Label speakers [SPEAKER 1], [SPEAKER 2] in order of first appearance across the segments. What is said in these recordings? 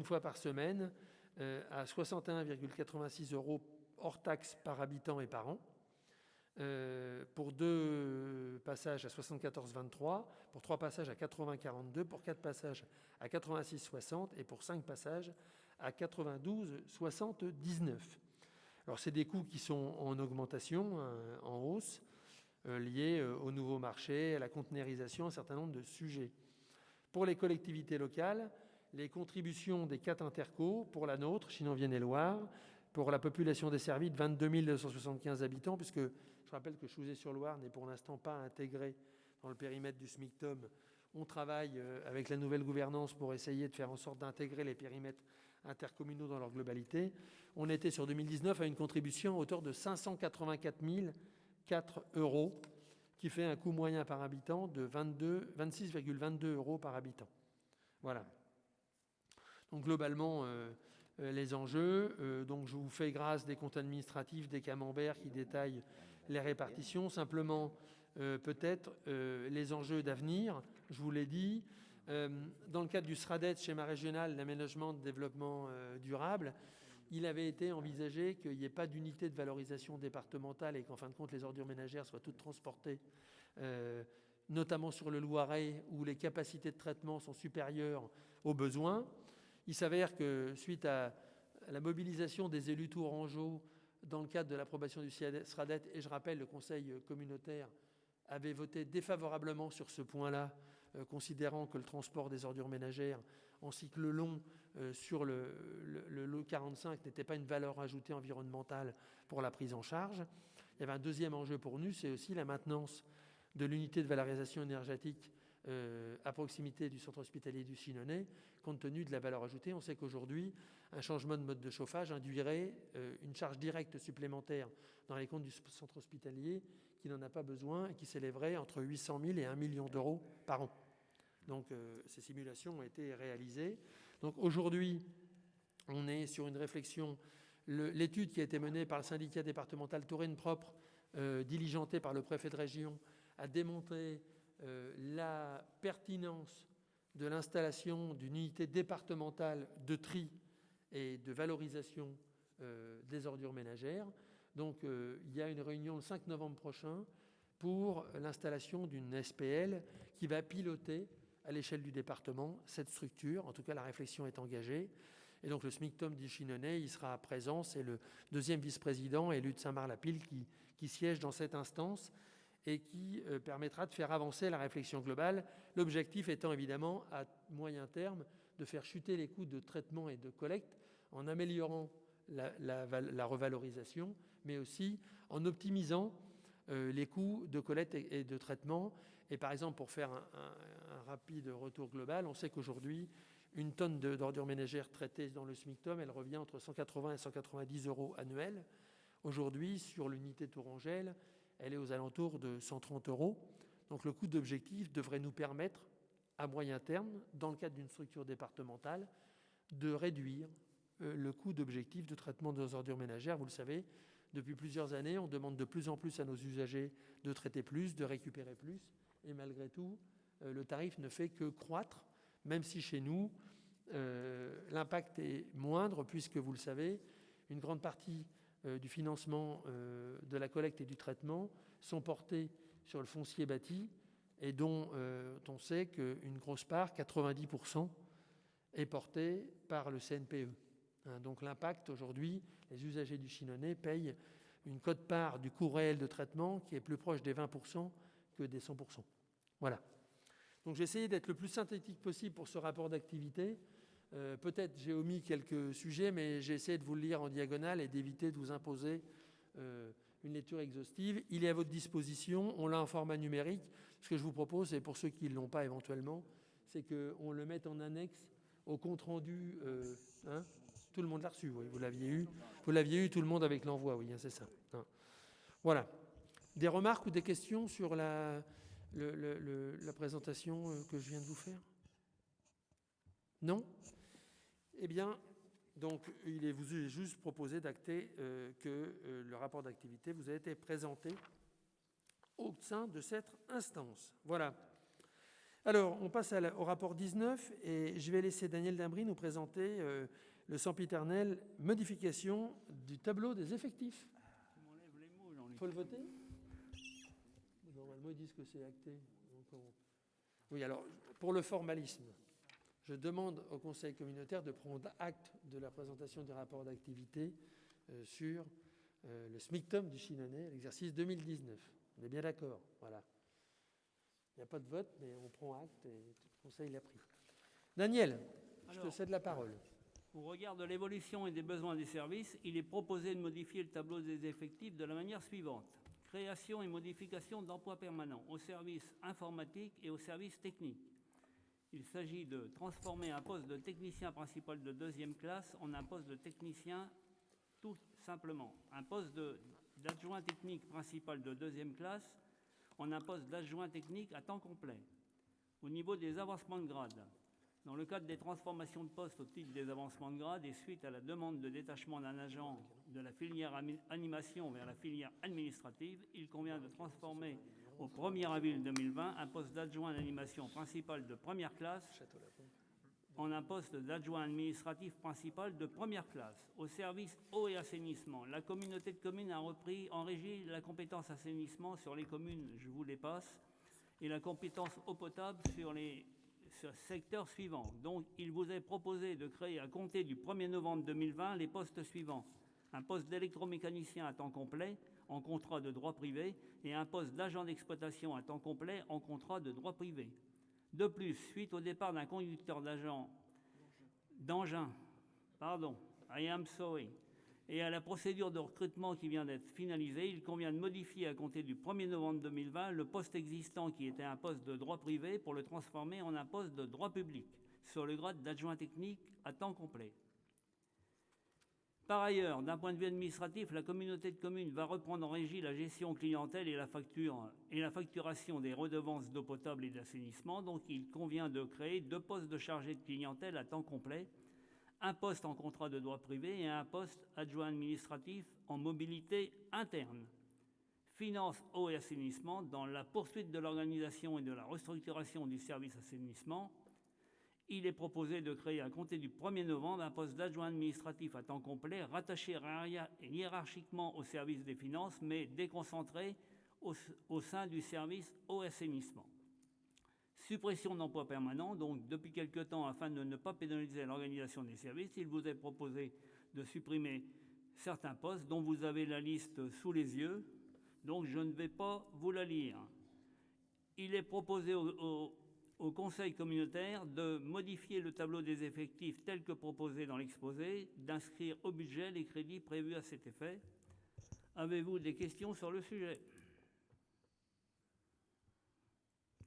[SPEAKER 1] une fois par semaine à 61,86 € hors taxe par habitant et par an. Pour 2 passages à 74,23, pour 3 passages à 80,42, pour 4 passages à 86,60 et pour 5 passages à 92,79. Alors c'est des coûts qui sont en augmentation, en hausse, liés au nouveau marché, à la conteneurisation, un certain nombre de sujets. Pour les collectivités locales, les contributions des 4 intercos, pour la nôtre, Chinon-Vienne-et-Loire, pour la population desservie de 22 275 habitants, puisque je rappelle que Chouzé-sur-Loire n'est pour l'instant pas intégré dans le périmètre du SMICTOM. On travaille avec la nouvelle gouvernance pour essayer de faire en sorte d'intégrer les périmètres intercommunaux dans leur globalité. On était sur 2019 à une contribution à hauteur de 584 004 €, qui fait un coût moyen par habitant de 26,22 € par habitant. Voilà. Donc globalement, les enjeux. Donc je vous fais grâce des comptes administratifs des camemberts qui détaillent les répartitions. Simplement, peut-être les enjeux d'avenir, je vous l'ai dit. Dans le cadre du SRADET, schéma régional d'aménagement de développement durable, il avait été envisagé qu'il n'y ait pas d'unité de valorisation départementale et qu'en fin de compte, les ordures ménagères soient toutes transportées, notamment sur le Loiret, où les capacités de traitement sont supérieures aux besoins. Il s'avère que, suite à la mobilisation des élus tourangeaux dans le cadre de l'approbation du SRADET, et je rappelle, le Conseil communautaire avait voté défavorablement sur ce point-là, considérant que le transport des ordures ménagères en cycle long sur le lot 45 n'était pas une valeur ajoutée environnementale pour la prise en charge. Il y avait un deuxième enjeu pour nous, c'est aussi la maintenance de l'unité de valorisation énergétique à proximité du centre hospitalier du Chinonais, compte tenu de la valeur ajoutée. On sait qu'aujourd'hui, un changement de mode de chauffage induirait une charge directe supplémentaire dans les comptes du centre hospitalier qui n'en a pas besoin et qui s'élèverait entre 800 000 et 1 million d'euros par an. Donc ces simulations ont été réalisées. Donc aujourd'hui, on est sur une réflexion. L'étude qui a été menée par le syndicat départemental Touraine Propre, diligentée par le préfet de région, a démontré la pertinence de l'installation d'une unité départementale de tri et de valorisation des ordures ménagères. Donc il y a une réunion le 5 novembre prochain pour l'installation d'une SPL qui va piloter à l'échelle du département cette structure. En tout cas, la réflexion est engagée. Et donc le SMICTOM du Chinonais, il sera présent. C'est le deuxième vice-président élu de Saint-Marc-la-Pile qui siège dans cette instance et qui permettra de faire avancer la réflexion globale. L'objectif étant évidemment, à moyen terme, de faire chuter les coûts de traitement et de collecte en améliorant la revalorisation, mais aussi en optimisant les coûts de collecte et de traitement. Et par exemple, pour faire un rapide retour global, on sait qu'aujourd'hui, une tonne d'ordures ménagères traitées dans le SMICTOM, elle revient entre 180 et 190 € annuels. Aujourd'hui, sur l'unité Tourangelle, elle est aux alentours de 130 €. Donc le coût d'objectif devrait nous permettre, à moyen terme, dans le cadre d'une structure départementale, de réduire le coût d'objectif de traitement de nos ordures ménagères. Vous le savez, depuis plusieurs années, on demande de plus en plus à nos usagers de traiter plus, de récupérer plus. Et malgré tout, le tarif ne fait que croître, même si chez nous, l'impact est moindre, puisque, vous le savez, une grande partie du financement de la collecte et du traitement sont portés sur le foncier bâti et dont on sait qu'une grosse part, 90%, est portée par le CNPE. Donc l'impact aujourd'hui, les usagers du Chinonais payent une quote-part du coût réel de traitement qui est plus proche des 20% que des 100%. Voilà. Donc j'ai essayé d'être le plus synthétique possible pour ce rapport d'activité. Peut-être j'ai omis quelques sujets, mais j'ai essayé de vous le lire en diagonale et d'éviter de vous imposer une lecture exhaustive. Il est à votre disposition, on l'a en format numérique. Ce que je vous propose, et pour ceux qui ne l'ont pas éventuellement, c'est qu'on le mette en annexe au compte-rendu. Tout le monde l'a reçu, oui, vous l'aviez eu, tout le monde avec l'envoi, oui, c'est ça. Voilà. Des remarques ou des questions sur la présentation que je viens de vous faire? Non? Eh bien, donc, il vous est juste proposé d'acter que le rapport d'activité vous a été présenté au sein de cette instance. Voilà. Alors, on passe au rapport 19 et je vais laisser Daniel Dimbry nous présenter le sempiternel modification du tableau des effectifs. Il faut le voter? Normalement, ils disent que c'est acté. Oui, alors, pour le formalisme, je demande au Conseil communautaire de prendre acte de la présentation du rapport d'activité sur le SMICTOM du Chinonais, l'exercice 2019. On est bien d'accord, voilà. Il n'y a pas de vote, mais on prend acte et tout le Conseil l'a pris. Daniel, je te cède la parole.
[SPEAKER 2] Au regard de l'évolution et des besoins des services, il est proposé de modifier le tableau des effectifs de la manière suivante. Création et modification d'emplois permanents aux services informatiques et aux services techniques. Il s'agit de transformer un poste de technicien principal de 2e classe en un poste de technicien tout simplement. Un poste d'adjoint technique principal de 2e classe en un poste d'adjoint technique à temps complet. Au niveau des avancements de grade, dans le cadre des transformations de poste au titre des avancements de grade et suite à la demande de détachement d'un agent de la filière animation vers la filière administrative, il convient de transformer au 1er avril 2020 un poste d'adjoint d'animation principal de 1re classe en un poste d'adjoint administratif principal de 1re classe. Au service eau et assainissement, la communauté de communes a repris en régie la compétence assainissement sur les communes, je vous les passe, et la compétence eau potable sur les secteurs suivants. Donc, il vous est proposé de créer à compter du 1er novembre 2020 les postes suivants. Un poste d'électromécanicien à temps complet en contrat de droit privé et un poste d'agent d'exploitation à temps complet en contrat de droit privé. De plus, suite au départ d'un conducteur d'engin, et à la procédure de recrutement qui vient d'être finalisée, il convient de modifier à compter du 1er novembre 2020 le poste existant qui était un poste de droit privé pour le transformer en un poste de droit public sur le grade d'adjoint technique à temps complet. Par ailleurs, d'un point de vue administratif, la communauté de communes va reprendre en régie la gestion clientèle et la facturation des redevances d'eau potable et d'assainissement. Donc, il convient de créer 2 postes de chargé de clientèle à temps complet, un poste en contrat de droit privé et un poste adjoint administratif en mobilité interne. Finances, eau et assainissement, dans la poursuite de l'organisation et de la restructuration du service assainissement, il est proposé de créer à compter du 1er novembre un poste d'adjoint administratif à temps complet rattaché hiérarchiquement au service des finances, mais déconcentré au sein du service eau et assainissement. Suppression d'emplois permanents, donc depuis quelque temps, afin de ne pas pénaliser l'organisation des services, il vous est proposé de supprimer certains postes dont vous avez la liste sous les yeux, donc je ne vais pas vous la lire. Il est proposé au Conseil communautaire de modifier le tableau des effectifs tel que proposé dans l'exposé, d'inscrire au budget les crédits prévus à cet effet. Avez-vous des questions sur le sujet ?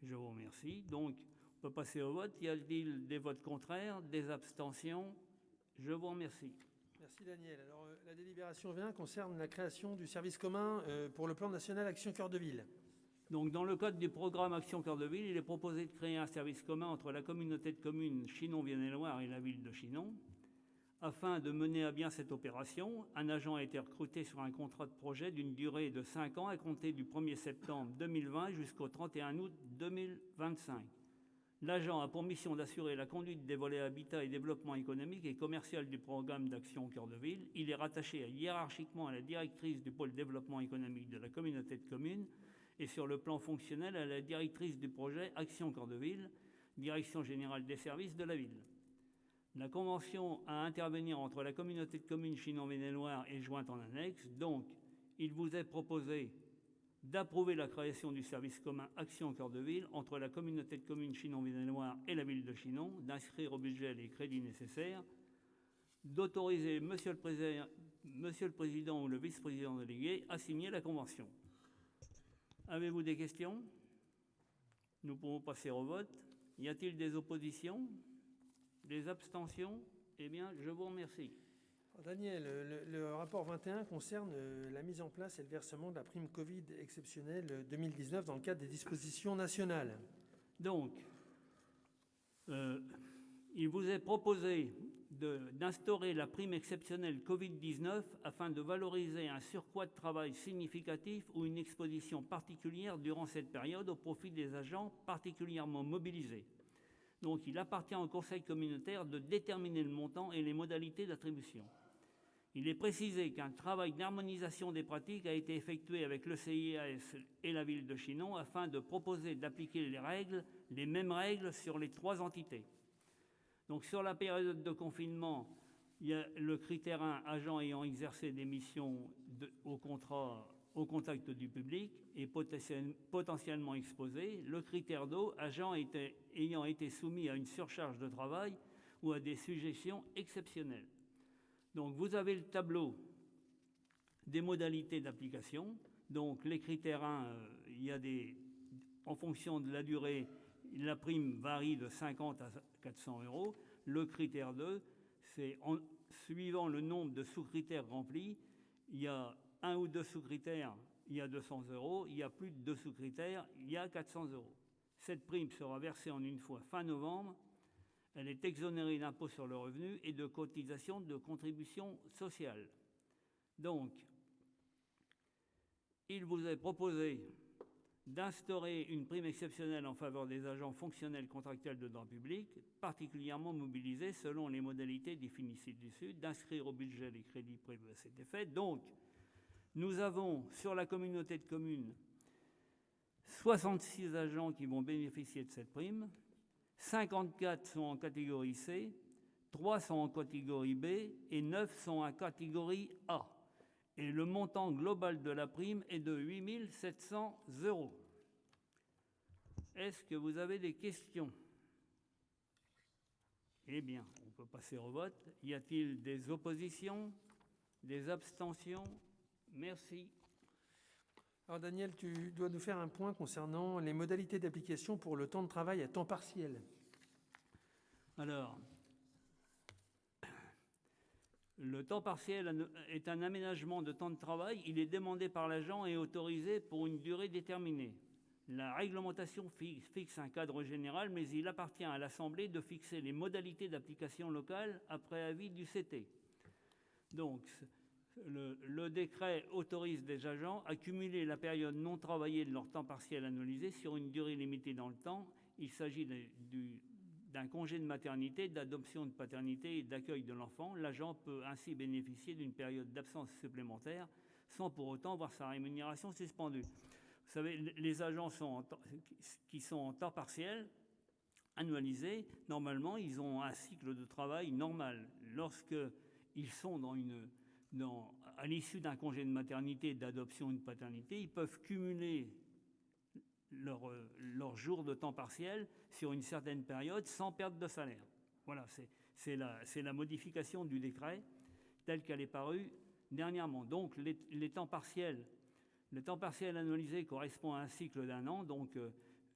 [SPEAKER 2] Je vous remercie. Donc, on peut passer au vote. Y a-t-il des votes contraires, des abstentions ? Je vous remercie.
[SPEAKER 1] Merci Daniel. Alors, la délibération 20 concerne la création du service commun pour le plan national Action Cœur de Ville.
[SPEAKER 2] Donc, dans le cadre du programme Action Cœur de Ville, il est proposé de créer un service commun entre la communauté de communes Chinon-Vienne-et-Loire et la ville de Chinon. Afin de mener à bien cette opération, un agent a été recruté sur un contrat de projet d'une durée de 5 ans à compter du 1er septembre 2020 jusqu'au 31 août 2025. L'agent a pour mission d'assurer la conduite des volets habitat et développement économique et commercial du programme d'Action Cœur de Ville. Il est rattaché hiérarchiquement à la directrice du pôle développement économique de la communauté de communes et sur le plan fonctionnel à la directrice du projet Action Cœur de Ville, direction générale des services de la ville. La convention à intervenir entre la communauté de communes Chinon-Vienne-et-Loire est jointe en annexe. Donc, il vous est proposé d'approuver la création du service commun Action Cœur de Ville entre la communauté de communes Chinon-Vienne-et-Loire et la ville de Chinon, d'inscrire au budget les crédits nécessaires, d'autoriser Monsieur le Président ou le vice-président délégué à signer la convention. Avez-vous des questions ? Nous pouvons passer au vote. Y a-t-il des oppositions ? Des abstentions ? Eh bien, je vous remercie.
[SPEAKER 1] Daniel, le rapport 21 concerne la mise en place et le versement de la prime Covid exceptionnelle 2019 dans le cadre des dispositions nationales.
[SPEAKER 2] Donc, il vous est proposé d'instaurer la prime exceptionnelle Covid-19 afin de valoriser un surcroît de travail significatif ou une exposition particulière durant cette période au profit des agents particulièrement mobilisés. Donc, il appartient au Conseil communautaire de déterminer le montant et les modalités d'attribution. Il est précisé qu'un travail d'harmonisation des pratiques a été effectué avec le CIAS et la ville de Chinon afin de proposer d'appliquer les mêmes règles sur les 3 entités. Donc, sur la période de confinement, il y a le critère 1, agent ayant exercé des missions au contact du public et potentiellement exposé. Le critère 2, agent ayant été soumis à une surcharge de travail ou à des sujétions exceptionnelles. Donc, vous avez le tableau des modalités d'application. Donc, les critères 1, en fonction de la durée, la prime varie de 50 à 400 €. Le critère 2, c'est suivant le nombre de sous-critères remplis. Il y a 1 ou 2 sous-critères, il y a 200 €. Il y a plus de 2 sous-critères, il y a 400 €. Cette prime sera versée en une fois fin novembre. Elle est exonérée d'impôt sur le revenu et de cotisation de contribution sociale. Donc, il vous est proposé d'instaurer une prime exceptionnelle en faveur des agents fonctionnels contractuels de droit public, particulièrement mobilisés selon les modalités définies ci-dessus, d'inscrire au budget les crédits prévus à cet effet. Donc, nous avons sur la communauté de communes 66 agents qui vont bénéficier de cette prime, 54 sont en catégorie C, 3 sont en catégorie B et 9 sont en catégorie A. Et le montant global de la prime est de 8 700 €. Est-ce que vous avez des questions? Eh bien, on peut passer au vote. Y a-t-il des oppositions? Des abstentions? Merci.
[SPEAKER 1] Alors Daniel, tu dois nous faire un point concernant les modalités d'application pour le temps de travail à temps partiel.
[SPEAKER 2] Alors, le temps partiel est un aménagement de temps de travail. Il est demandé par l'agent et autorisé pour une durée déterminée. La réglementation fixe un cadre général, mais il appartient à l'Assemblée de fixer les modalités d'application locale après avis du CT. Donc, le décret autorise des agents à cumuler la période non travaillée de leur temps partiel annualisé sur une durée limitée dans le temps. Il s'agit d'un congé de maternité, d'adoption de paternité et d'accueil de l'enfant. L'agent peut ainsi bénéficier d'une période d'absence supplémentaire sans pour autant voir sa rémunération suspendue. Vous savez, les agents qui sont en temps partiel, annualisé, normalement, ils ont un cycle de travail normal. Lorsqu'ils sont à l'issue d'un congé de maternité, d'adoption ou de paternité, ils peuvent cumuler leur jour de temps partiel sur une certaine période sans perte de salaire. Voilà, c'est la modification du décret telle qu'elle est parue dernièrement. Donc, les temps partiels, le temps partiel annualisé correspond à un cycle d'1 an. Donc,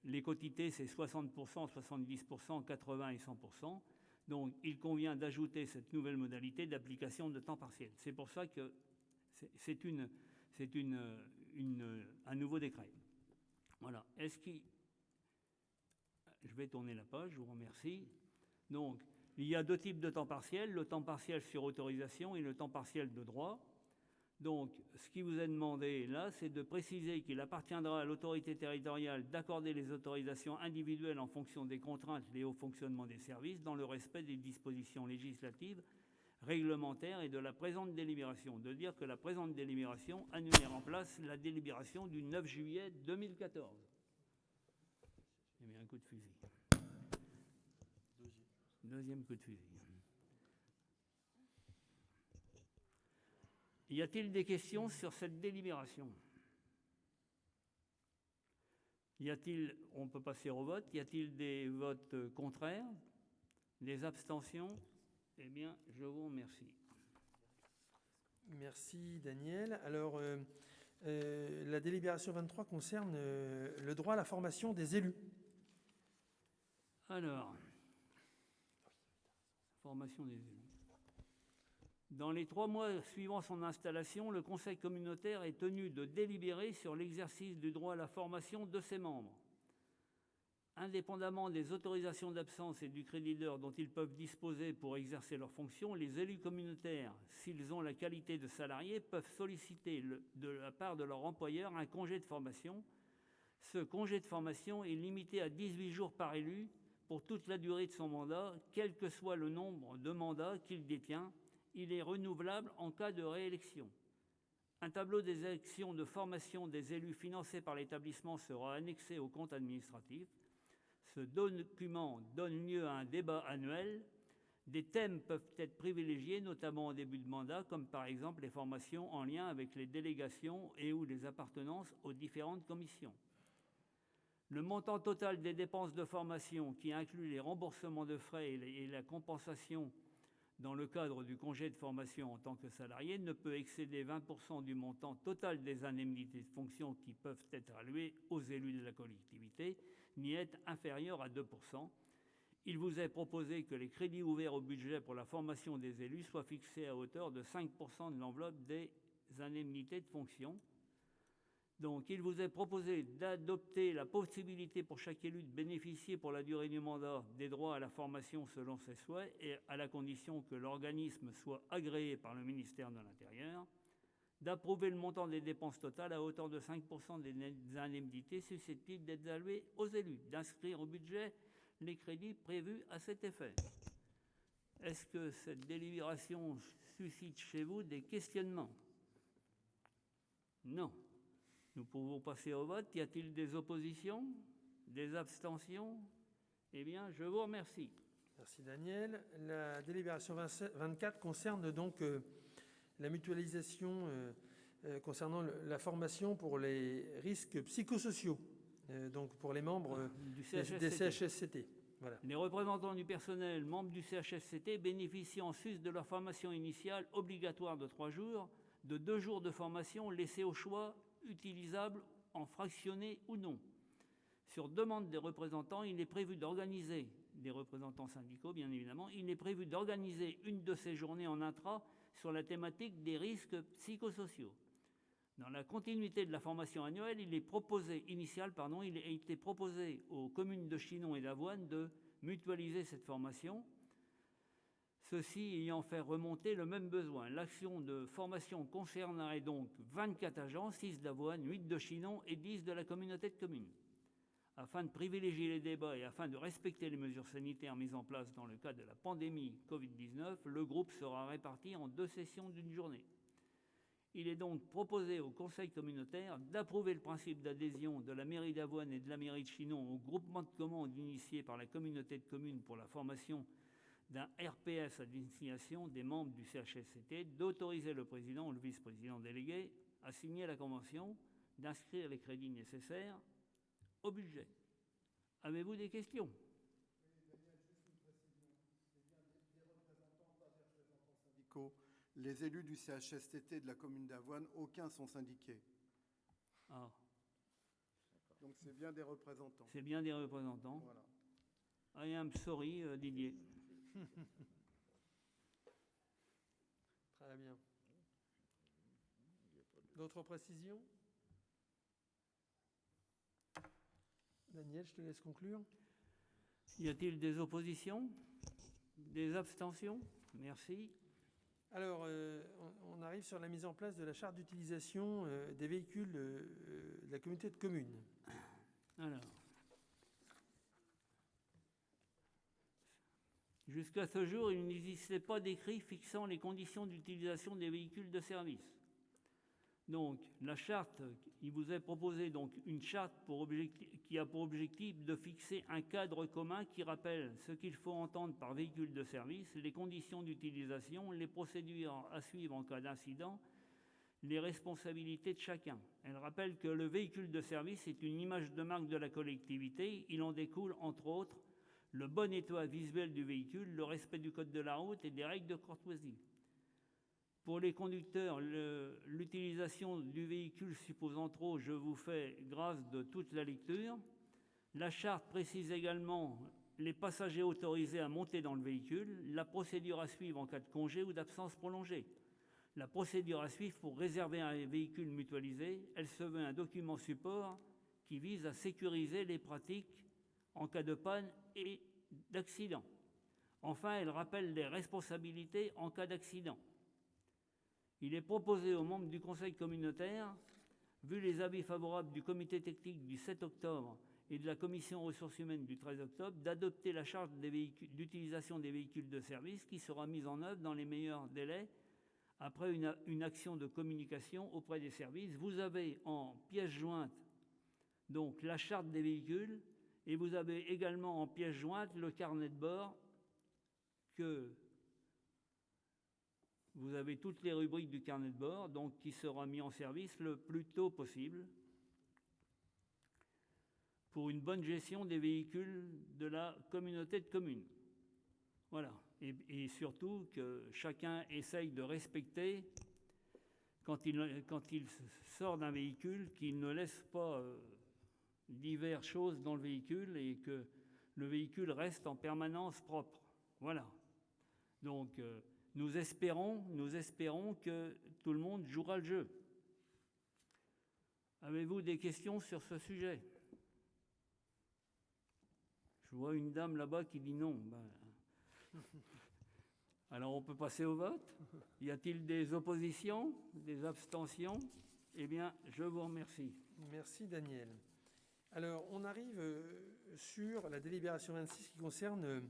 [SPEAKER 2] les quotités, c'est 60%, 70%, 80% et 100%. Donc, il convient d'ajouter cette nouvelle modalité d'application de temps partiel. C'est pour ça que c'est un nouveau décret. Voilà. Je vais tourner la page, je vous remercie. Donc, il y a 2 types de temps partiel, le temps partiel sur autorisation et le temps partiel de droit. Donc, ce qui vous est demandé là, c'est de préciser qu'il appartiendra à l'autorité territoriale d'accorder les autorisations individuelles en fonction des contraintes liées au fonctionnement des services dans le respect des dispositions législatives, réglementaires et de la présente délibération. De dire que la présente délibération annule et remplace la délibération du 9 juillet 2014. J'ai mis un coup de fusil. Deuxième coup de fusil. Y a-t-il des questions sur cette délibération? On peut passer au vote. Y a-t-il des votes contraires? Des abstentions? Eh bien, je vous remercie.
[SPEAKER 1] Merci Daniel. Alors, la délibération 23 concerne le droit à la formation des élus.
[SPEAKER 2] Alors, formation des élus. Dans les 3 mois suivant son installation, le Conseil communautaire est tenu de délibérer sur l'exercice du droit à la formation de ses membres. Indépendamment des autorisations d'absence et du crédit d'heure dont ils peuvent disposer pour exercer leurs fonctions, les élus communautaires, s'ils ont la qualité de salariés, peuvent solliciter de la part de leur employeur un congé de formation. Ce congé de formation est limité à 18 jours par élu pour toute la durée de son mandat, quel que soit le nombre de mandats qu'il détient. Il est renouvelable en cas de réélection. Un tableau des actions de formation des élus financés par l'établissement sera annexé au compte administratif. Ce document donne lieu à un débat annuel. Des thèmes peuvent être privilégiés, notamment au début de mandat, comme par exemple les formations en lien avec les délégations et ou les appartenances aux différentes commissions. Le montant total des dépenses de formation, qui inclut les remboursements de frais et la compensation dans le cadre du congé de formation en tant que salarié, ne peut excéder 20% du montant total des indemnités de fonction qui peuvent être allouées aux élus de la collectivité, ni être inférieur à 2%. Il vous est proposé que les crédits ouverts au budget pour la formation des élus soient fixés à hauteur de 5% de l'enveloppe des indemnités de fonction. Donc, il vous est proposé d'adopter la possibilité pour chaque élu de bénéficier pour la durée du mandat des droits à la formation selon ses souhaits et à la condition que l'organisme soit agréé par le ministère de l'Intérieur, d'approuver le montant des dépenses totales à hauteur de 5% des indemnités susceptibles d'être allouées aux élus, d'inscrire au budget les crédits prévus à cet effet. Est-ce que cette délibération suscite chez vous des questionnements? Non. Nous pouvons passer au vote. Y a-t-il des oppositions? Des abstentions? Eh bien, je vous remercie.
[SPEAKER 1] Merci Daniel. La délibération 24 concerne donc la mutualisation concernant la formation pour les risques psychosociaux, donc pour les membres des CHSCT. Voilà.
[SPEAKER 2] Les représentants du personnel membres du CHSCT bénéficient en sus de leur formation initiale obligatoire de 3 jours, de 2 jours de formation laissés au choix, utilisables en fractionné ou non. Sur demande des représentants, il est prévu d'organiser, des représentants syndicaux bien évidemment, il est prévu d'organiser une de ces journées en intra sur la thématique des risques psychosociaux. Dans la continuité de la formation annuelle, il a été proposé aux communes de Chinon et d'Avoine de mutualiser cette formation, ceci ayant fait remonter le même besoin. L'action de formation concernerait donc 24 agents, 6 d'Avoine, 8 de Chinon et 10 de la communauté de communes. Afin de privilégier les débats et afin de respecter les mesures sanitaires mises en place dans le cadre de la pandémie Covid-19, le groupe sera réparti en 2 sessions d'une journée. Il est donc proposé au Conseil communautaire d'approuver le principe d'adhésion de la mairie d'Avoine et de la mairie de Chinon au groupement de commandes initié par la communauté de communes pour la formation d'un RPS à destination des membres du CHSCT, d'autoriser le président ou le vice-président délégué à signer la convention, d'inscrire les crédits nécessaires au budget. Avez-vous des questions?
[SPEAKER 3] Les élus du CHSCT de la commune d'Avoine, aucun sont syndiqués.
[SPEAKER 2] Ah.
[SPEAKER 3] Donc c'est bien des représentants.
[SPEAKER 2] C'est bien des représentants.
[SPEAKER 3] Voilà.
[SPEAKER 2] I am sorry, Didier.
[SPEAKER 1] Très bien. D'autres précisions? Daniel, je te laisse conclure.
[SPEAKER 2] Y a-t-il des oppositions? Des abstentions? Merci.
[SPEAKER 1] Alors, on arrive sur la mise en place de la charte d'utilisation des véhicules de la communauté de communes.
[SPEAKER 2] Alors, jusqu'à ce jour, il n'existait pas d'écrit fixant les conditions d'utilisation des véhicules de service. Donc, la charte, il vous est proposé donc une charte qui a pour objectif de fixer un cadre commun qui rappelle ce qu'il faut entendre par véhicule de service, les conditions d'utilisation, les procédures à suivre en cas d'incident, les responsabilités de chacun. Elle rappelle que le véhicule de service est une image de marque de la collectivité. Il en découle, entre autres, le bon état visuel du véhicule, le respect du code de la route et des règles de courtoisie. Pour les conducteurs, l'utilisation du véhicule suppose entre autres, je vous fais grâce de toute la lecture. La charte précise également les passagers autorisés à monter dans le véhicule, la procédure à suivre en cas de congé ou d'absence prolongée. La procédure à suivre pour réserver un véhicule mutualisé, elle se veut un document support qui vise à sécuriser les pratiques en cas de panne et d'accident. Enfin, elle rappelle les responsabilités en cas d'accident. Il est proposé aux membres du Conseil communautaire, vu les avis favorables du comité technique du 7 octobre et de la commission ressources humaines du 13 octobre, d'adopter la charte d'utilisation des véhicules de service qui sera mise en œuvre dans les meilleurs délais après une action de communication auprès des services. Vous avez en pièce jointe donc la charte des véhicules et vous avez également en pièce jointe le carnet de bord que vous avez toutes les rubriques du carnet de bord, donc qui sera mis en service le plus tôt possible pour une bonne gestion des véhicules de la communauté de communes. Voilà. Et surtout que chacun essaye de respecter, quand il sort d'un véhicule, qu'il ne laisse pas diverses choses dans le véhicule et que le véhicule reste en permanence propre. Voilà. Donc, nous espérons que tout le monde jouera le jeu. Avez-vous des questions sur ce sujet? Je vois une dame là-bas qui dit non. Alors, on peut passer au vote. Y a-t-il des oppositions, des abstentions? Eh bien, je vous remercie.
[SPEAKER 1] Merci, Daniel. Alors, on arrive sur la délibération 26 qui concerne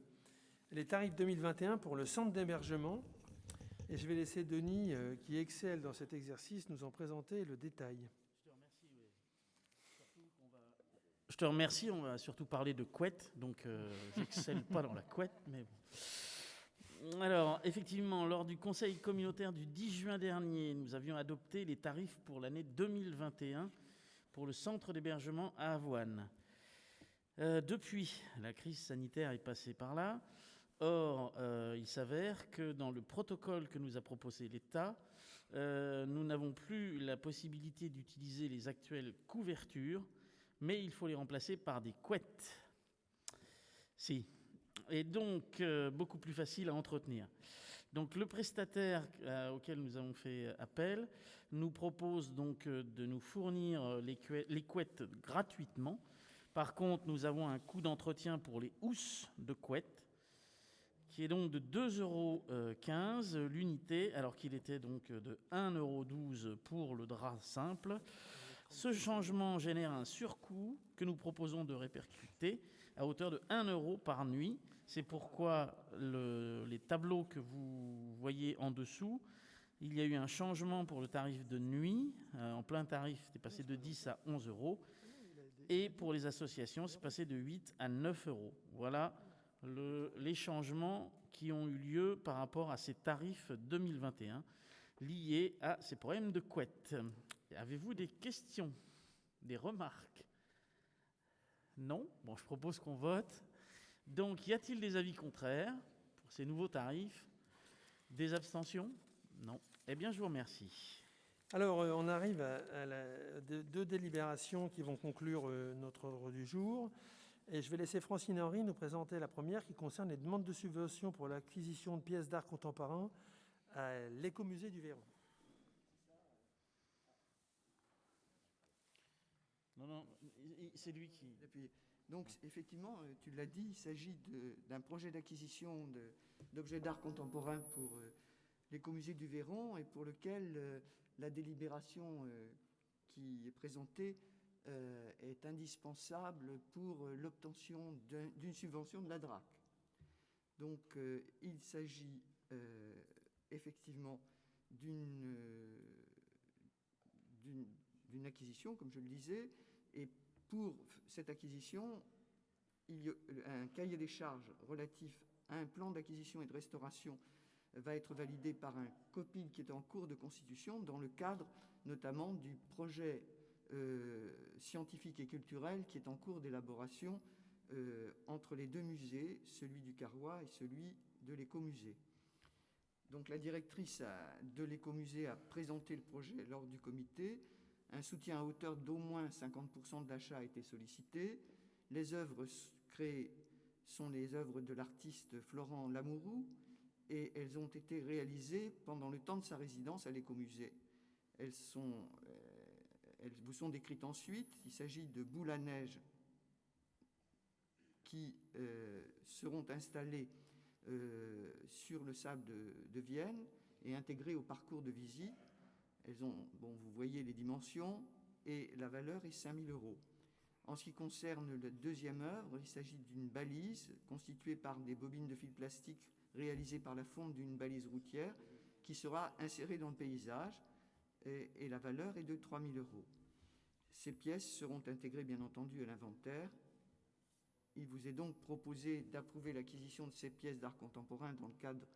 [SPEAKER 1] les tarifs 2021 pour le centre d'hébergement. Et je vais laisser Denis, qui excelle dans cet exercice, nous en présenter le détail.
[SPEAKER 4] Je te remercie, on va surtout parler de couette, donc j'excelle pas dans la couette, mais bon. Alors, effectivement, lors du conseil communautaire du 10 juin dernier, nous avions adopté les tarifs pour l'année 2021 pour le centre d'hébergement à Avoine. Depuis, la crise sanitaire est passée par là. Or, il s'avère que dans le protocole que nous a proposé l'État, nous n'avons plus la possibilité d'utiliser les actuelles couvertures, mais il faut les remplacer par des couettes. Si. Et donc, beaucoup plus facile à entretenir. Donc, le prestataire auquel nous avons fait appel nous propose donc de nous fournir les couettes gratuitement. Par contre, nous avons un coût d'entretien pour les housses de couettes qui est donc de 2,15 € l'unité, alors qu'il était donc de 1,12 € pour le drap simple. Ce changement génère un surcoût que nous proposons de répercuter à hauteur de 1 € par nuit. C'est pourquoi les tableaux que vous voyez en dessous, il y a eu un changement pour le tarif de nuit. En plein tarif, c'est passé de 10 à 11 €. Et pour les associations, c'est passé de 8 à 9 €. Voilà les changements qui ont eu lieu par rapport à ces tarifs 2021 liés à ces problèmes de couette. Avez-vous des questions, des remarques? Non? Bon, je propose qu'on vote. Donc, y a-t-il des avis contraires pour ces nouveaux tarifs? Des abstentions? Non. Eh bien, je vous remercie.
[SPEAKER 1] Alors, on arrive à deux délibérations qui vont conclure notre ordre du jour. Et je vais laisser Francine Henry nous présenter la première qui concerne les demandes de subvention pour l'acquisition de pièces d'art contemporain à l'écomusée du Véron.
[SPEAKER 4] Non, c'est lui qui...
[SPEAKER 3] Donc, effectivement, tu l'as dit, il s'agit d'un projet d'acquisition d'objets d'art contemporain pour l'écomusée du Véron et pour lequel la délibération qui est présentée est indispensable pour l'obtention d'une subvention de la DRAC. Donc, il s'agit effectivement d'une acquisition, comme je le disais, et pour cette acquisition, il y a un cahier des charges relatif à un plan d'acquisition et de restauration va être validé par un COPIL qui est en cours de constitution dans le cadre notamment du projet scientifique et culturel qui est en cours d'élaboration entre les deux musées, celui du Carrois et celui de l'écomusée. Donc la directrice de l'écomusée a présenté le projet lors du comité. Un soutien à hauteur d'au moins 50% de l'achat a été sollicité. Les œuvres créées sont les œuvres de l'artiste Florent Lamourou et elles ont été réalisées pendant le temps de sa résidence à l'écomusée. Elles vous sont décrites ensuite. Il s'agit de boules à neige qui seront installées sur le sable de Vienne et intégrées au parcours de visite. Elles ont, vous voyez les dimensions, et la valeur est 5 000 €. En ce qui concerne la deuxième œuvre, il s'agit d'une balise constituée par des bobines de fil plastique réalisées par la fonte d'une balise routière qui sera insérée dans le paysage, et la valeur est de 3 000 €. Ces pièces seront intégrées bien entendu à l'inventaire. Il vous est donc proposé d'approuver l'acquisition de ces pièces d'art contemporain dans le cadre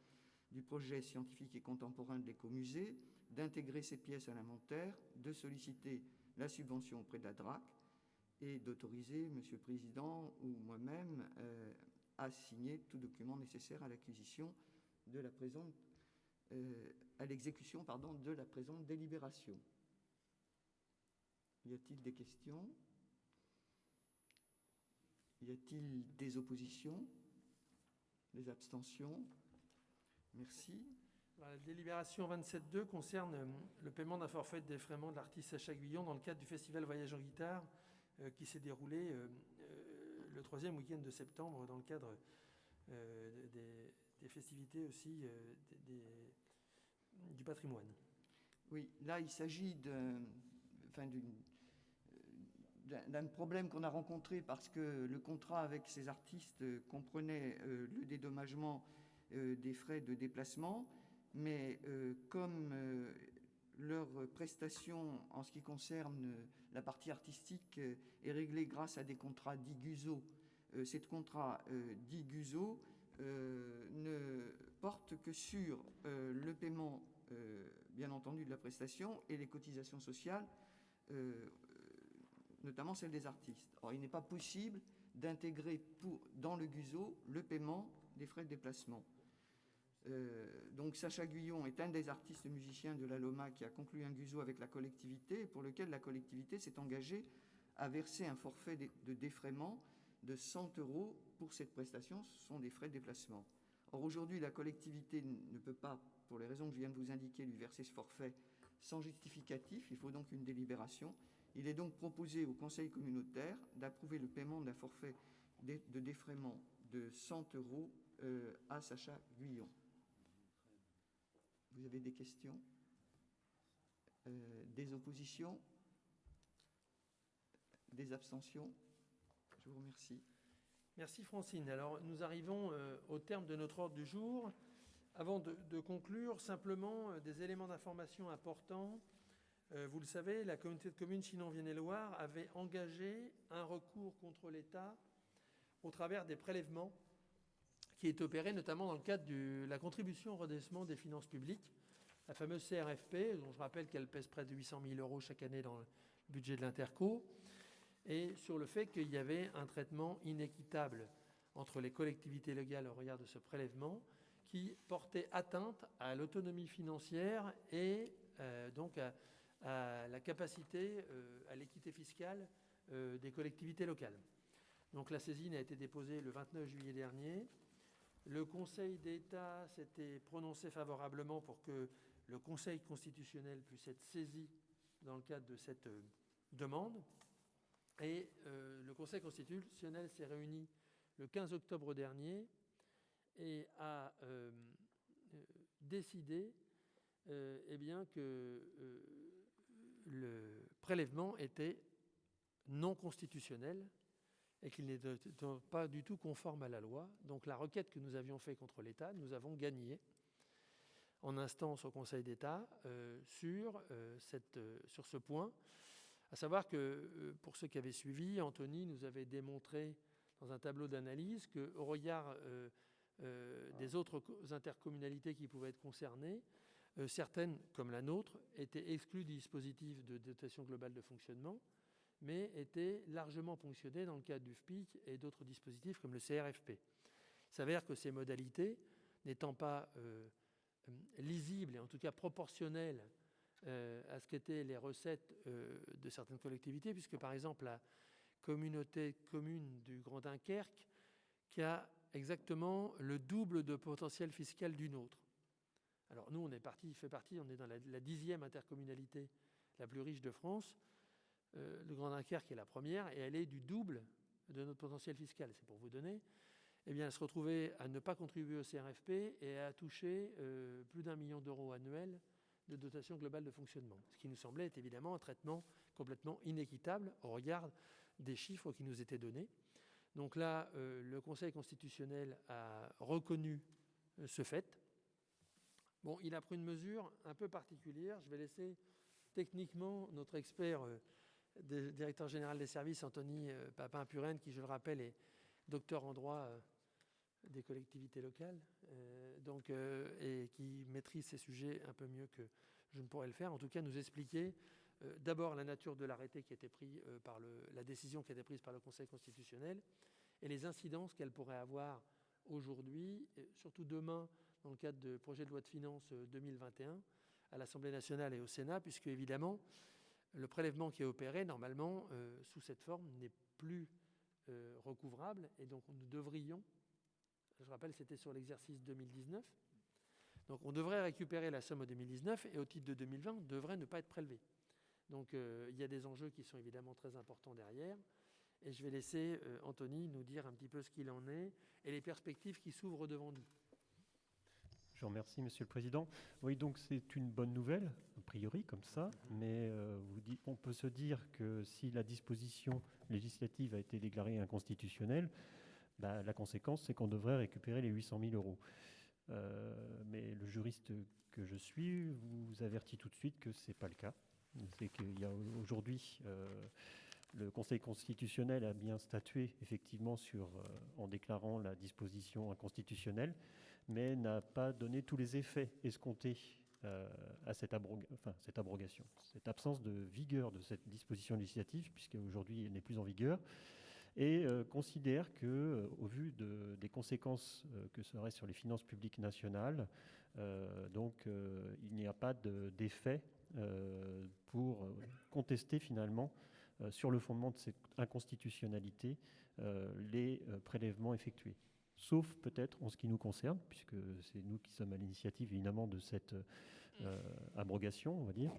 [SPEAKER 3] du projet scientifique et contemporain de l'écomusée, d'intégrer ces pièces à l'inventaire, de solliciter la subvention auprès de la DRAC et d'autoriser Monsieur le Président ou moi-même à signer tout document nécessaire à l'acquisition de la présente, à l'exécution de la présente délibération. Y a-t-il des questions? Y a-t-il des oppositions? Des abstentions? Merci.
[SPEAKER 1] La délibération 27.2 concerne le paiement d'un forfait de défraiement de l'artiste Sacha Guyon dans le cadre du festival Voyage en guitare qui s'est déroulé le 3e week-end de septembre dans le cadre des festivités aussi du patrimoine.
[SPEAKER 3] Oui, là il s'agit d'un problème qu'on a rencontré parce que le contrat avec ces artistes comprenait le dédommagement des frais de déplacement, mais comme leur prestation en ce qui concerne la partie artistique est réglée grâce à des contrats dits GUSO, ces contrats dits GUSO ne portent que sur le paiement, bien entendu, de la prestation et les cotisations sociales, notamment celles des artistes. Or, il n'est pas possible d'intégrer dans le GUSO le paiement des frais de déplacement. Donc Sacha Guyon est un des artistes musiciens de la LOMA qui a conclu un GUSO avec la collectivité, pour lequel la collectivité s'est engagée à verser un forfait de défraiement de 100 € pour cette prestation. Ce sont des frais de déplacement. Or aujourd'hui, la collectivité ne peut pas, pour les raisons que je viens de vous indiquer, lui verser ce forfait sans justificatif. Il faut donc une délibération. Il est donc proposé au Conseil communautaire d'approuver le paiement d'un forfait de défraiement de 100 € à Sacha Guyon. Vous avez des questions? Des oppositions? Des abstentions? Je vous remercie.
[SPEAKER 1] Merci Francine. Alors nous arrivons au terme de notre ordre du jour. Avant de conclure, simplement des éléments d'information importants. Vous le savez, la communauté de communes Chinon-Vienne-et-Loire avait engagé un recours contre l'État au travers des prélèvements qui est opéré notamment dans le cadre de la contribution au redressement des finances publiques, la fameuse CRFP, dont je rappelle qu'elle pèse près de 800 000 € chaque année dans le budget de l'Interco, et sur le fait qu'il y avait un traitement inéquitable entre les collectivités locales au regard de ce prélèvement qui portait atteinte à l'autonomie financière et donc à la capacité, à l'équité fiscale des collectivités locales. Donc la saisine a été déposée le 29 juillet dernier. Le Conseil d'État s'était prononcé favorablement pour que le Conseil constitutionnel puisse être saisi dans le cadre de cette demande. Et le Conseil constitutionnel s'est réuni le 15 octobre dernier et a décidé que le prélèvement était non constitutionnel et qu'il n'était pas du tout conforme à la loi. Donc la requête que nous avions faite contre l'État, nous avons gagné en instance au Conseil d'État sur ce point. À savoir que, pour ceux qui avaient suivi, Anthony nous avait démontré dans un tableau d'analyse qu'au regard des autres intercommunalités qui pouvaient être concernées, certaines, comme la nôtre, étaient exclues du dispositif de dotation globale de fonctionnement, mais étaient largement ponctionnées dans le cadre du FPIC et d'autres dispositifs comme le CRFP. Il s'avère que ces modalités, n'étant pas lisibles et en tout cas proportionnelles à ce qu'étaient les recettes de certaines collectivités, puisque par exemple la communauté de communes du Grand Dunkerque qui a exactement le double de potentiel fiscal d'une autre. Alors nous, on est dans la 10e intercommunalité la plus riche de France. Le Grand Dunkerque est la première et elle est du double de notre potentiel fiscal, c'est pour vous donner, eh bien, se retrouver à ne pas contribuer au CRFP et à toucher plus d'1 million d'euros annuels de dotation globale de fonctionnement, ce qui nous semblait être évidemment un traitement complètement inéquitable au regard des chiffres qui nous étaient donnés. Donc là, le Conseil constitutionnel a reconnu ce fait. Bon, il a pris une mesure un peu particulière. Je vais laisser techniquement notre expert, directeur général des services, Anthony Papin-Puren, qui, je le rappelle, est docteur en droit des collectivités locales, et qui maîtrise ces sujets un peu mieux que je ne pourrais le faire. En tout cas, nous expliquer d'abord la nature de l'arrêté qui a été pris la décision qui a été prise par le Conseil constitutionnel et les incidences qu'elle pourrait avoir aujourd'hui, et surtout demain, dans le cadre du projet de loi de finances 2021 à l'Assemblée nationale et au Sénat, puisque évidemment, le prélèvement qui est opéré, normalement, sous cette forme, n'est plus recouvrable, et donc nous devrions, je rappelle, c'était sur l'exercice 2019, donc on devrait récupérer la somme au 2019, et au titre de 2020, on devrait ne pas être prélevé. Donc il y a des enjeux qui sont évidemment très importants derrière, et je vais laisser Anthony nous dire un petit peu ce qu'il en est, et les perspectives qui s'ouvrent devant nous.
[SPEAKER 5] Je vous remercie, Monsieur le Président. Oui, donc c'est une bonne nouvelle, a priori, comme ça, mais on peut se dire que si la disposition législative a été déclarée inconstitutionnelle, la conséquence, c'est qu'on devrait récupérer les 800 000 euros. Mais le juriste que je suis vous avertit tout de suite que ce n'est pas le cas. C'est qu'il y a aujourd'hui... le Conseil constitutionnel a bien statué, effectivement, en déclarant la disposition inconstitutionnelle, mais n'a pas donné tous les effets escomptés à cette abrogation. Cette absence de vigueur de cette disposition législative, puisqu'aujourd'hui elle n'est plus en vigueur, et considère qu'au vu des conséquences que seraient sur les finances publiques nationales, il n'y a pas d'effet pour contester finalement sur le fondement de cette inconstitutionnalité les prélèvements effectués. Sauf peut-être en ce qui nous concerne, puisque c'est nous qui sommes à l'initiative évidemment de cette abrogation, on va dire.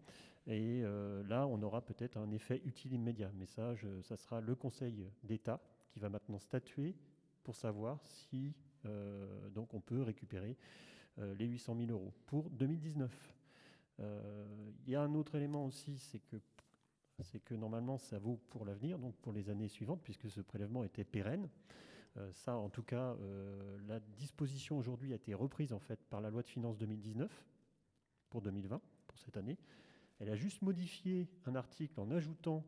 [SPEAKER 5] Et là, on aura peut-être un effet utile immédiat. Mais ça sera le Conseil d'État qui va maintenant statuer pour savoir si donc on peut récupérer les 800 000 euros pour 2019. Il y a un autre élément aussi, c'est que normalement ça vaut pour l'avenir, donc pour les années suivantes, puisque ce prélèvement était pérenne. Ça, en tout cas, la disposition aujourd'hui a été reprise en fait par la loi de finances 2019 pour 2020, pour cette année. Elle a juste modifié un article en ajoutant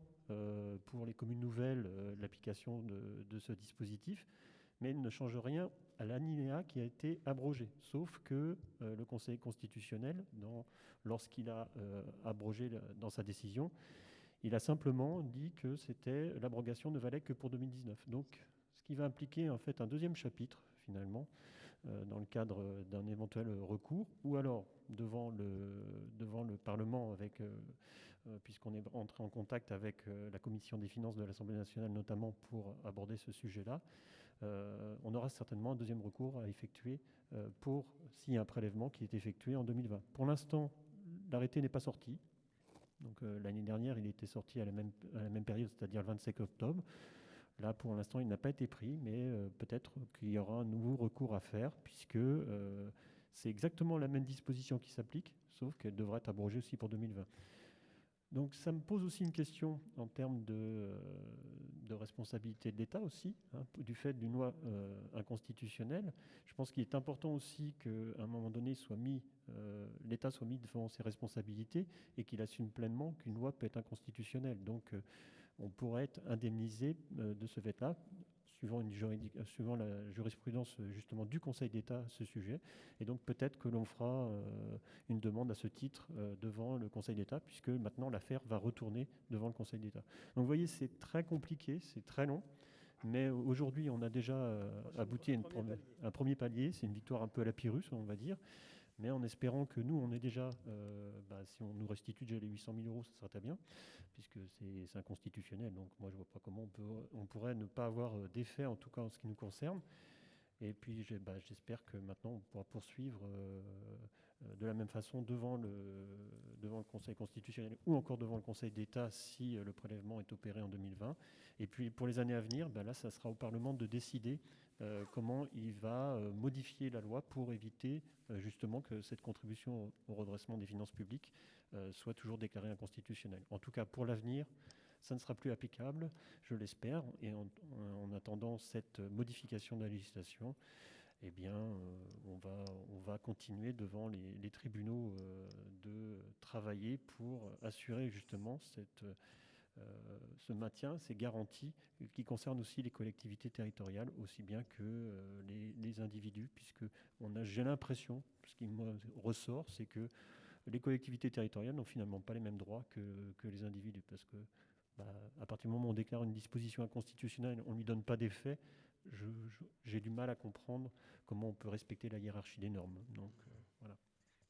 [SPEAKER 5] pour les communes nouvelles l'application de ce dispositif, mais elle ne change rien à l'alinéa qui a été abrogé, sauf que le Conseil constitutionnel, lorsqu'il a abrogé dans sa décision, il a simplement dit que l'abrogation ne valait que pour 2019. Donc, ce qui va impliquer en fait un deuxième chapitre, finalement, dans le cadre d'un éventuel recours, ou alors devant le Parlement, puisqu'on est entré en contact avec la Commission des finances de l'Assemblée nationale, notamment pour aborder ce sujet-là. On aura certainement un deuxième recours à effectuer s'il y a un prélèvement qui est effectué en 2020. Pour l'instant, l'arrêté n'est pas sorti. Donc l'année dernière, il était sorti à la même période, c'est-à-dire le 25 octobre. Là, pour l'instant, il n'a pas été pris, mais peut-être qu'il y aura un nouveau recours à faire, puisque c'est exactement la même disposition qui s'applique, sauf qu'elle devrait être abrogée aussi pour 2020. Donc ça me pose aussi une question en termes de responsabilité de l'État aussi, du fait d'une loi inconstitutionnelle. Je pense qu'il est important aussi qu'à un moment donné, l'État soit mis devant ses responsabilités et qu'il assume pleinement qu'une loi peut être inconstitutionnelle. Donc on pourrait être indemnisé de ce fait-là, suivant la jurisprudence justement du Conseil d'État à ce sujet. Et donc peut-être que l'on fera une demande à ce titre devant le Conseil d'État, puisque maintenant l'affaire va retourner devant le Conseil d'État. Donc vous voyez, c'est très compliqué, c'est très long, mais aujourd'hui on a déjà abouti à un premier palier. C'est une victoire un peu à la Pyrrhus, on va dire, mais en espérant que nous, on est déjà, si on nous restitue déjà les 800 000 euros, ça serait très bien, puisque c'est inconstitutionnel. Donc moi, je ne vois pas comment on pourrait ne pas avoir d'effet, en tout cas en ce qui nous concerne. Et puis, j'espère que maintenant, on pourra poursuivre de la même façon devant devant le Conseil constitutionnel ou encore devant le Conseil d'État si le prélèvement est opéré en 2020. Et puis pour les années à venir, là, ça sera au Parlement de décider comment il va modifier la loi pour éviter justement que cette contribution au redressement des finances publiques soit toujours déclarée inconstitutionnelle. En tout cas, pour l'avenir, ça ne sera plus applicable, je l'espère, et en attendant cette modification de la législation, eh bien, on va continuer devant les tribunaux de travailler pour assurer justement ce maintien, ces garanties qui concernent aussi les collectivités territoriales, aussi bien que les individus, puisque j'ai l'impression, ce qui me ressort, c'est que les collectivités territoriales n'ont finalement pas les mêmes droits que les individus, parce que à partir du moment où on déclare une disposition inconstitutionnelle, on ne lui donne pas d'effet. J'ai du mal à comprendre comment on peut respecter la hiérarchie des normes. Donc voilà.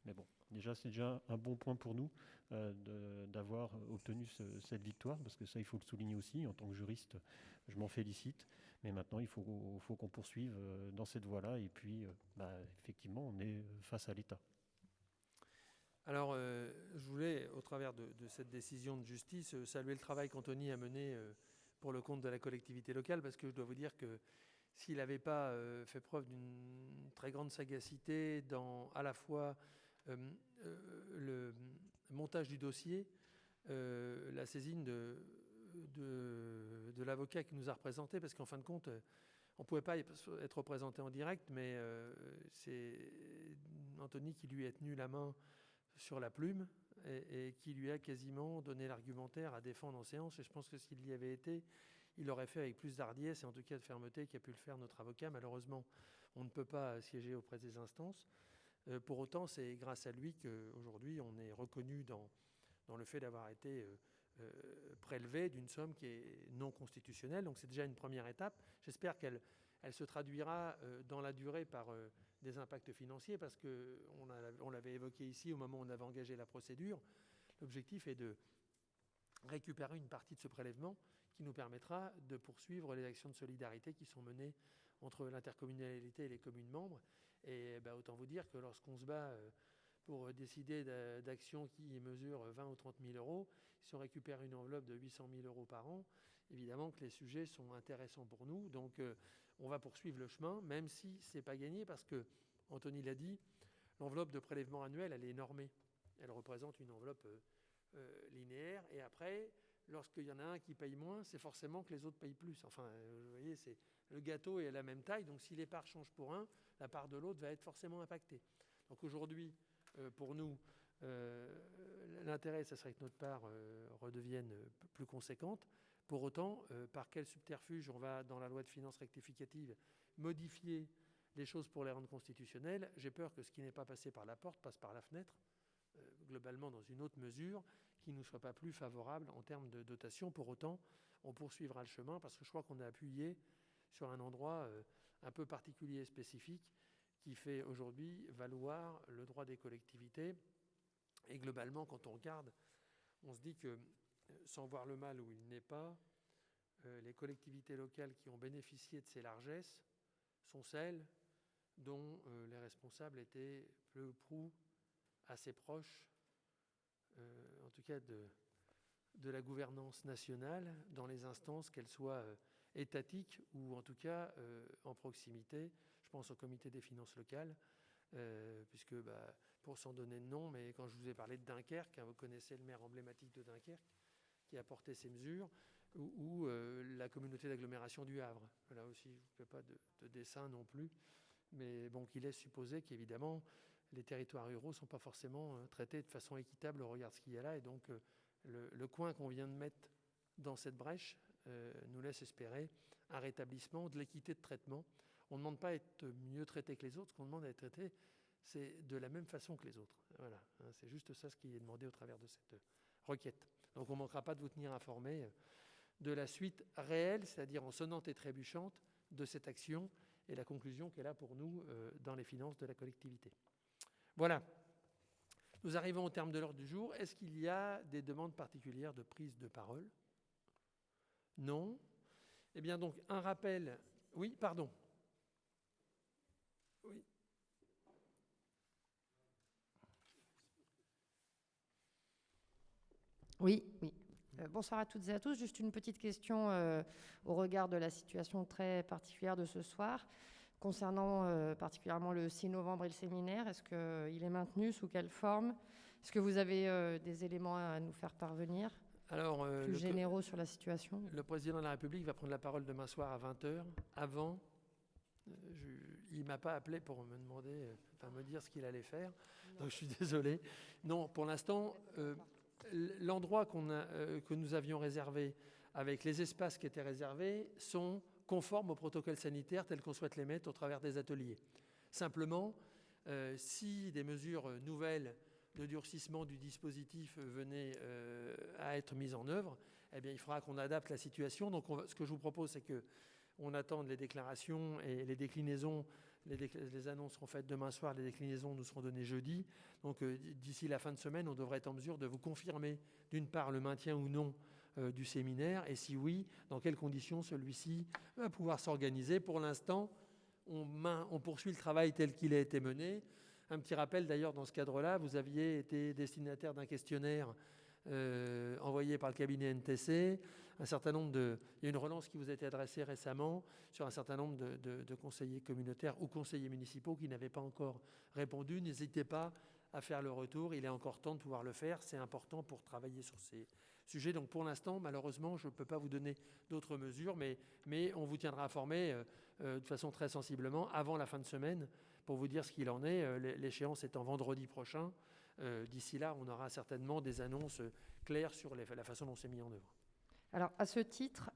[SPEAKER 5] Mais bon, c'est déjà un bon point pour nous d'avoir obtenu cette victoire, parce que ça, il faut le souligner aussi. En tant que juriste, je m'en félicite. Mais maintenant, il faut qu'on poursuive dans cette voie-là. Et puis, effectivement, on est face à l'État.
[SPEAKER 1] Alors, je voulais, au travers de cette décision de justice, saluer le travail qu'Anthony a mené pour le compte de la collectivité locale, parce que je dois vous dire que s'il n'avait pas fait preuve d'une très grande sagacité dans à la fois le montage du dossier, la saisine de l'avocat qui nous a représentés, parce qu'en fin de compte, on ne pouvait pas être représenté en direct, mais c'est Anthony qui lui a tenu la main sur la plume et qui lui a quasiment donné l'argumentaire à défendre en séance. Et je pense que s'il y avait été, il l'aurait fait avec plus d'hardiesse et en tout cas de fermeté qu'a pu le faire notre avocat. Malheureusement, on ne peut pas siéger auprès des instances. Pour autant, c'est grâce à lui qu'aujourd'hui, on est reconnu dans le fait d'avoir été prélevé d'une somme qui est non constitutionnelle. Donc c'est déjà une première étape. J'espère qu'elle se traduira dans la durée par des impacts financiers, parce qu'on l'avait évoqué ici au moment où on avait engagé la procédure. L'objectif est de récupérer une partie de ce prélèvement qui nous permettra de poursuivre les actions de solidarité qui sont menées entre l'intercommunalité et les communes membres. Et autant vous dire que lorsqu'on se bat pour décider d'actions qui mesurent 20 ou 30 000 euros, si on récupère une enveloppe de 800 000 euros par an, évidemment que les sujets sont intéressants pour nous. Donc on va poursuivre le chemin, même si ce n'est pas gagné, parce que, Anthony l'a dit, l'enveloppe de prélèvement annuel, elle est normée. Elle représente une enveloppe linéaire. Et après, lorsqu'il y en a un qui paye moins, c'est forcément que les autres payent plus. Enfin, vous voyez, le gâteau est à la même taille. Donc si les parts changent pour un, la part de l'autre va être forcément impactée. Donc aujourd'hui, pour nous, l'intérêt, ça serait que notre part redevienne plus conséquente. Pour autant, par quel subterfuge on va, dans la loi de finances rectificative, modifier les choses pour les rendre constitutionnelles? J'ai peur que ce qui n'est pas passé par la porte passe par la fenêtre, globalement dans une autre mesure, qui ne soit pas plus favorable en termes de dotation. Pour autant, on poursuivra le chemin, parce que je crois qu'on a appuyé sur un endroit un peu particulier et spécifique qui fait aujourd'hui valoir le droit des collectivités. Et globalement, quand on regarde, on se dit que, sans voir le mal où il n'est pas, les collectivités locales qui ont bénéficié de ces largesses sont celles dont les responsables étaient peu ou prou assez proches, en tout cas de la gouvernance nationale, dans les instances, qu'elles soient étatiques ou en tout cas en proximité. Je pense au comité des finances locales, puisque, pour s'en donner le nom, mais quand je vous ai parlé de Dunkerque, vous connaissez le maire emblématique de Dunkerque qui a porté ces mesures, ou la communauté d'agglomération du Havre. Là aussi, je ne fais pas de dessin non plus, mais bon, qu'il laisse supposer qu'évidemment, les territoires ruraux ne sont pas forcément traités de façon équitable au regard de ce qu'il y a là, et donc le coin qu'on vient de mettre dans cette brèche nous laisse espérer un rétablissement de l'équité de traitement. On ne demande pas à être mieux traité que les autres, ce qu'on demande à être traité, c'est de la même façon que les autres. Voilà, c'est juste ça ce qui est demandé au travers de cette requête. Donc on ne manquera pas de vous tenir informé de la suite réelle, c'est-à-dire en sonnante et trébuchante, de cette action et la conclusion qu'elle a pour nous dans les finances de la collectivité. Voilà. Nous arrivons au terme de l'ordre du jour. Est-ce qu'il y a des demandes particulières de prise de parole? Non. Eh bien donc un rappel. Oui, pardon. Oui.
[SPEAKER 6] Oui, oui. Bonsoir à toutes et à tous. Juste une petite question au regard de la situation très particulière de ce soir. Concernant particulièrement le 6 novembre et le séminaire, est-ce qu'il est maintenu? Sous quelle forme? Est-ce que vous avez des éléments à nous faire parvenir,
[SPEAKER 1] Alors,
[SPEAKER 6] plus généraux sur la situation?
[SPEAKER 1] le président de la République va prendre la parole demain soir à 20h. Avant, il ne m'a pas appelé pour me demander, me dire ce qu'il allait faire. Donc je suis désolé. Non, pour l'instant, l'endroit que nous avions réservé avec les espaces qui étaient réservés sont conformes au protocole sanitaire tel qu'on souhaite les mettre au travers des ateliers. Simplement, si des mesures nouvelles de durcissement du dispositif venaient à être mises en œuvre, eh bien, il faudra qu'on adapte la situation. Donc, ce que je vous propose, c'est qu'on attende les déclarations et les déclinaisons. Les annonces seront faites demain soir, les déclinaisons nous seront données jeudi. Donc, d'ici la fin de semaine, on devrait être en mesure de vous confirmer, d'une part, le maintien ou non du séminaire, et si oui, dans quelles conditions celui-ci va pouvoir s'organiser. Pour l'instant, on poursuit le travail tel qu'il a été mené. Un petit rappel d'ailleurs, dans ce cadre-là, vous aviez été destinataire d'un questionnaire envoyé par le cabinet NTC. Il y a une relance qui vous a été adressée récemment sur un certain nombre de conseillers communautaires ou conseillers municipaux qui n'avaient pas encore répondu. N'hésitez pas à faire le retour, il est encore temps de pouvoir le faire, c'est important pour travailler sur ces sujets. Donc pour l'instant, malheureusement, je ne peux pas vous donner d'autres mesures, mais on vous tiendra informé de façon très sensiblement avant la fin de semaine pour vous dire ce qu'il en est. L'échéance étant vendredi prochain. D'ici là, on aura certainement des annonces claires sur la façon dont c'est mis en œuvre.
[SPEAKER 6] Alors, à ce titre,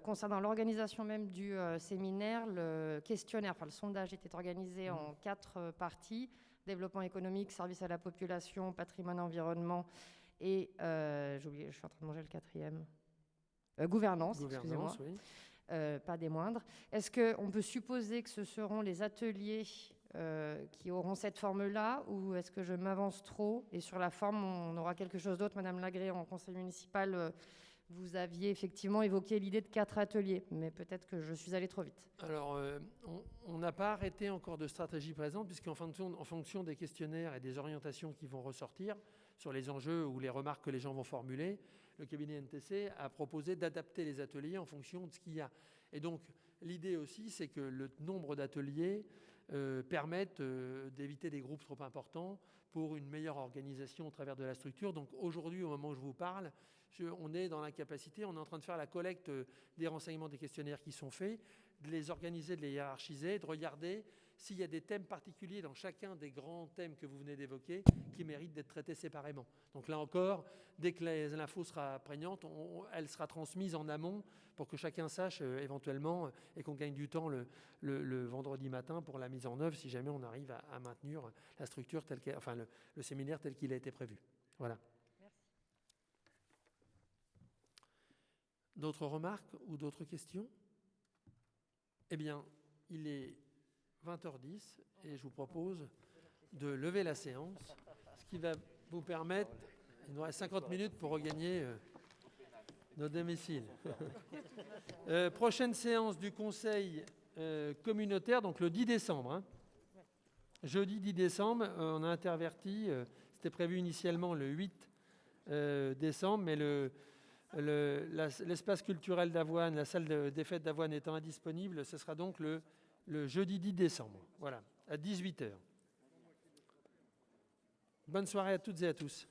[SPEAKER 6] concernant l'organisation même du séminaire, le questionnaire, le sondage était organisé en 4 parties: développement économique, service à la population, patrimoine, environnement et, j'ai oublié, je suis en train de manger le 4e, gouvernance, excusez-moi,
[SPEAKER 1] oui.
[SPEAKER 6] Pas des moindres. Est-ce qu'on peut supposer que ce seront les ateliers qui auront cette forme-là, ou est-ce que je m'avance trop? Et sur la forme, on aura quelque chose d'autre. Madame Lagré, en conseil municipal, vous aviez effectivement évoqué l'idée de 4 ateliers, mais peut-être que je suis allée trop vite.
[SPEAKER 1] Alors, on n'a pas arrêté encore de stratégie présente, puisqu'en fonction des questionnaires et des orientations qui vont ressortir sur les enjeux ou les remarques que les gens vont formuler, le cabinet NTC a proposé d'adapter les ateliers en fonction de ce qu'il y a. Et donc, l'idée aussi, c'est que le nombre d'ateliers permette d'éviter des groupes trop importants pour une meilleure organisation au travers de la structure. Donc aujourd'hui, au moment où je vous parle, on est dans l'incapacité, on est en train de faire la collecte des renseignements des questionnaires qui sont faits, de les organiser, de les hiérarchiser, de regarder s'il y a des thèmes particuliers dans chacun des grands thèmes que vous venez d'évoquer qui méritent d'être traités séparément. Donc là encore, dès que l'info sera prégnante, elle sera transmise en amont pour que chacun sache éventuellement et qu'on gagne du temps le vendredi matin pour la mise en œuvre si jamais on arrive à maintenir la structure telle qu'elle, le séminaire tel qu'il a été prévu. Voilà.
[SPEAKER 6] Merci.
[SPEAKER 1] D'autres remarques ou d'autres questions? Eh bien, il est 20h10 et je vous propose de lever la séance, ce qui va vous permettre, il nous reste 50 minutes pour regagner nos domiciles. Prochaine séance du Conseil communautaire, donc le 10 décembre. Jeudi 10 décembre, on a interverti, c'était prévu initialement le 8 décembre, mais l'espace culturel d'Avoine, la salle des fêtes d'Avoine étant indisponible, ce sera donc le jeudi 10 décembre, voilà, à 18h. Bonne soirée à toutes et à tous.